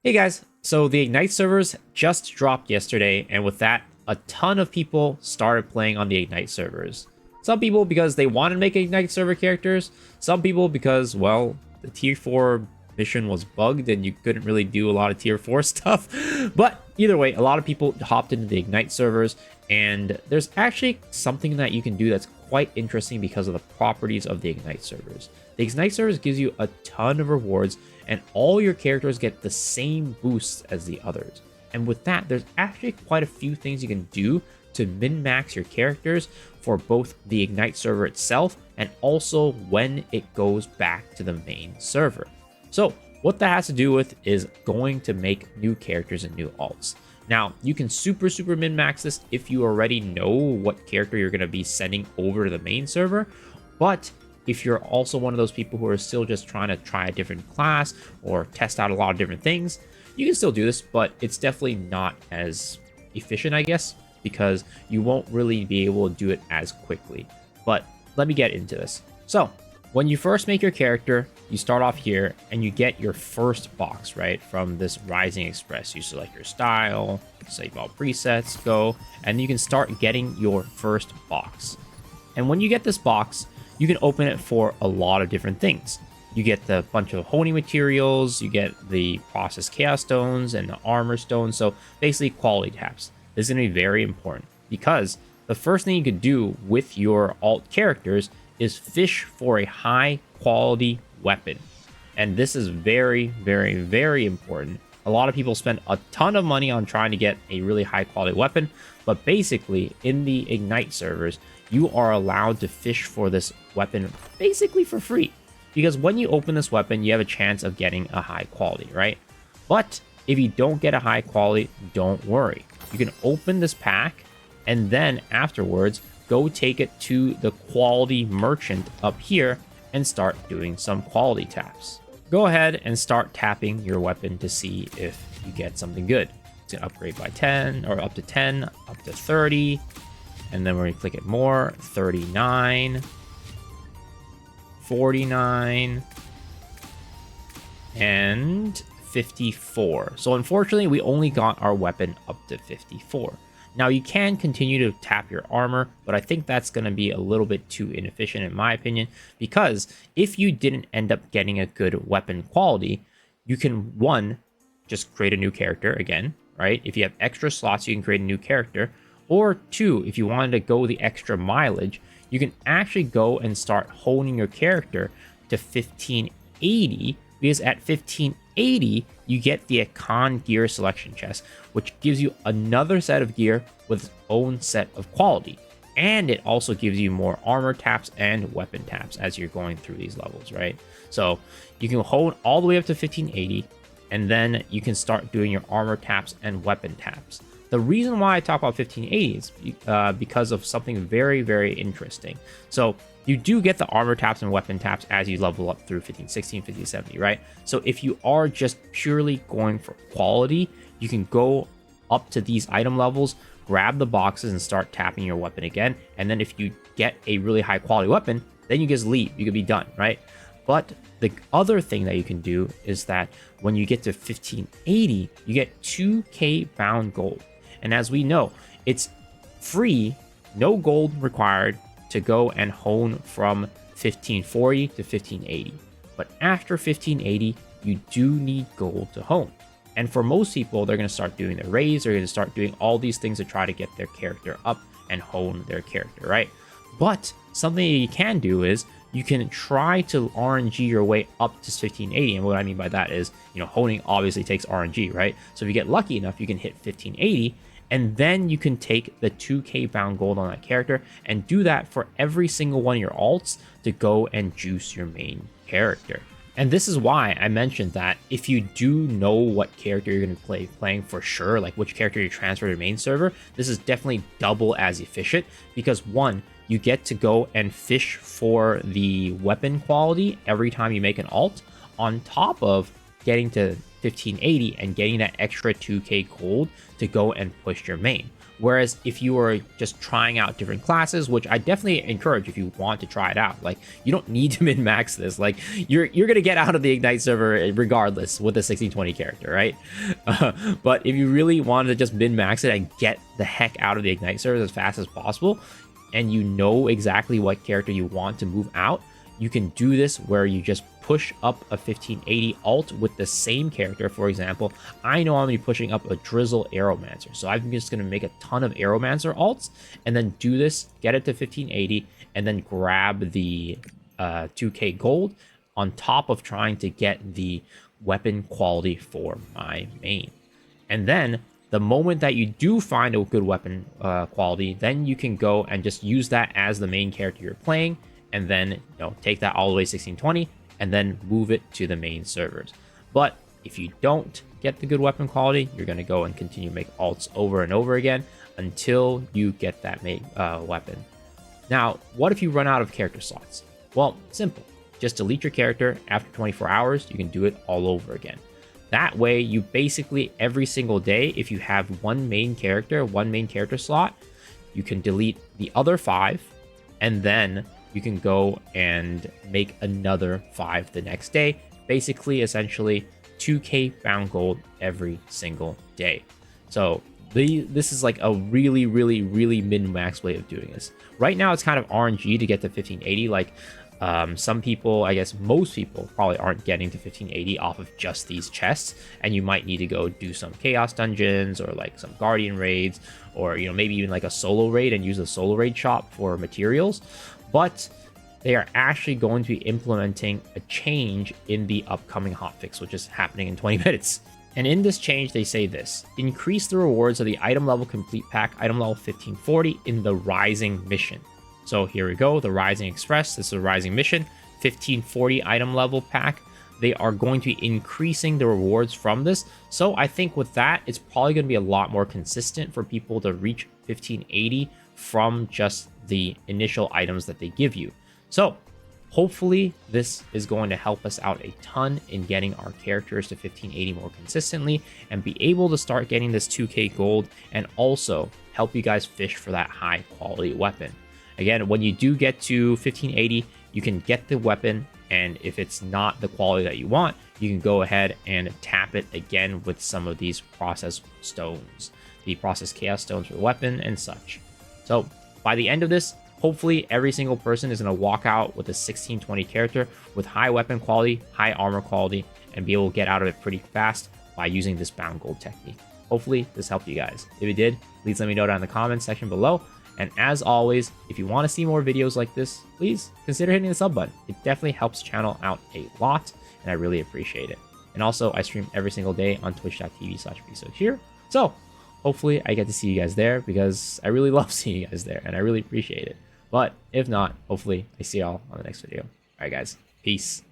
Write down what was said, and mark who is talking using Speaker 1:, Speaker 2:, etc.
Speaker 1: Hey guys, so the Ignite servers just dropped yesterday, and with that, a ton of people started playing on the Ignite servers. Some people because they wanted to make Ignite server characters, some people because, well, the tier 4 mission was bugged and you couldn't really do a lot of tier 4 stuff. But either way, a lot of people hopped into the Ignite servers, and there's actually something that you can do that's quite interesting because of the properties of the Ignite servers. The Ignite servers gives you a ton of rewards, and all your characters get the same boosts as the others. And with that, there's actually quite a few things you can do to min-max your characters for both the Ignite server itself and also when it goes back to the main server. So what that has to do with is going to make new characters and new alts. Now, you can super min-max this if you already know what character you're going to be sending over to the main server, but if you're also one of those people who are still just trying to try a different class or test out a lot of different things, you can still do this, but it's definitely not as efficient, I guess, because you won't really be able to do it as quickly. But let me get into this. So when you first make your character, you start off here and you get your first box, right? From this Rising Express, you select your style, save all presets, go, and you can start getting your first box. And when you get this box, you can open it for a lot of different things. You get the bunch of honing materials, you get the processed chaos stones and the armor stones, so basically quality taps. This is going to be very important because the first thing you could do with your alt characters is fish for a high quality weapon. And this is very important. A lot of people spend a ton of money on trying to get a really high quality weapon, but basically in the Ignite servers, you are allowed to fish for this weapon basically for free. Because when you open this weapon, you have a chance of getting a high quality, right? But if you don't get a high quality, don't worry. You can open this pack and then afterwards go take it to the quality merchant up here and start doing some quality taps. Go ahead and start tapping your weapon to see if you get something good. It's gonna upgrade by 10 or up to 10, up to 30. And then when we click it more, 39, 49, and 54. So unfortunately, we only got our weapon up to 54. Now you can continue to tap your armor, but I think that's going to be a little bit too inefficient in my opinion, because if you didn't end up getting a good weapon quality, you can, one, just create a new character again, right? If you have extra slots, you can create a new character. Or two, if you wanted to go the extra mileage, you can actually go and start honing your character to 1580, because at 1580, you get the Akan gear selection chest, which gives you another set of gear with its own set of quality. And it also gives you more armor taps and weapon taps as you're going through these levels, right? So you can hone all the way up to 1580, and then you can start doing your armor taps and weapon taps. The reason why I talk about 1580 is because of something very interesting. So you do get the armor taps and weapon taps as you level up through 1516, 1570, right? So if you are just purely going for quality, you can go up to these item levels, grab the boxes and start tapping your weapon again. And then if you get a really high quality weapon, then you just leave, you could be done, right? But the other thing that you can do is that when you get to 1580, you get 2k bound gold. And as we know, it's free, no gold required to go and hone from 1540 to 1580. But after 1580, you do need gold to hone. And for most people, they're going to start doing their raids, they're going to start doing all these things to try to get their character up and hone their character, right? But something that you can do is you can try to RNG your way up to 1580. And what I mean by that is, honing obviously takes RNG, right? So if you get lucky enough, you can hit 1580, and then you can take the 2k bound gold on that character and do that for every single one of your alts to go and juice your main character. And this is why I mentioned that if you do know what character you're going to playing for sure, like which character you transfer to the main server, this is definitely double as efficient because one, you get to go and fish for the weapon quality every time you make an alt, on top of getting to 1580 and getting that extra 2k gold to go and push your main. Whereas if you are just trying out different classes, which I definitely encourage if you want to try it out, like you don't need to min max this. Like you're gonna get out of the Ignite server regardless with a 1620 character, right? But if you really wanted to just min max it and get the heck out of the Ignite server as fast as possible, and you know exactly what character you want to move out, you can do this where you just push up a 1580 alt with the same character. For example, I know I'm going to be pushing up a Drizzle Aeromancer, so I'm just going to make a ton of Aeromancer alts and then do this, get it to 1580, and then grab the 2k gold on top of trying to get the weapon quality for my main. And then the moment that you do find a good weapon quality, then you can go and just use that as the main character you're playing, and then take that all the way 1620 and then move it to the main servers. But if you don't get the good weapon quality, you're going to go and continue to make alts over and over again until you get that weapon. Now, what if you run out of character slots? Well, simple. Just delete your character. After 24 hours, you can do it all over again. That way, you basically every single day, if you have one main character slot, you can delete the other 5, and then you can go and make another 5 the next day. Basically, essentially, 2k bound gold every single day. So this is like a really, really, really min-max way of doing this. Right now, it's kind of RNG to get to 1580. Like, some people, I guess most people, probably aren't getting to 1580 off of just these chests, and you might need to go do some chaos dungeons or like some guardian raids, or maybe even like a solo raid and use a solo raid shop for materials. But they are actually going to be implementing a change in the upcoming hotfix, which is happening in 20 minutes. And in this change, they say this: increase the rewards of the item level complete pack, item level 1540 in the Rising mission. So here we go, the Rising Express. This is a Rising mission, 1540 item level pack. They are going to be increasing the rewards from this. So I think with that, it's probably going to be a lot more consistent for people to reach 1580 from just the initial items that they give you. So hopefully this is going to help us out a ton in getting our characters to 1580 more consistently and be able to start getting this 2k gold, and also help you guys fish for that high quality weapon. Again, when you do get to 1580, you can get the weapon, and if it's not the quality that you want, you can go ahead and tap it again with some of these process stones, the process chaos stones for the weapon and such. So by the end of this, hopefully every single person is going to walk out with a 1620 character with high weapon quality, high armor quality, and be able to get out of it pretty fast by using this bound gold technique. Hopefully this helped you guys. If it did, please let me know down in the comments section below. And as always, if you want to see more videos like this, please consider hitting the sub button. It definitely helps the channel out a lot, and I really appreciate it. And also, I stream every single day on twitch.tv/BSoakHere. So hopefully I get to see you guys there, because I really love seeing you guys there, and I really appreciate it. But if not, hopefully I see y'all on the next video. All right, guys. Peace.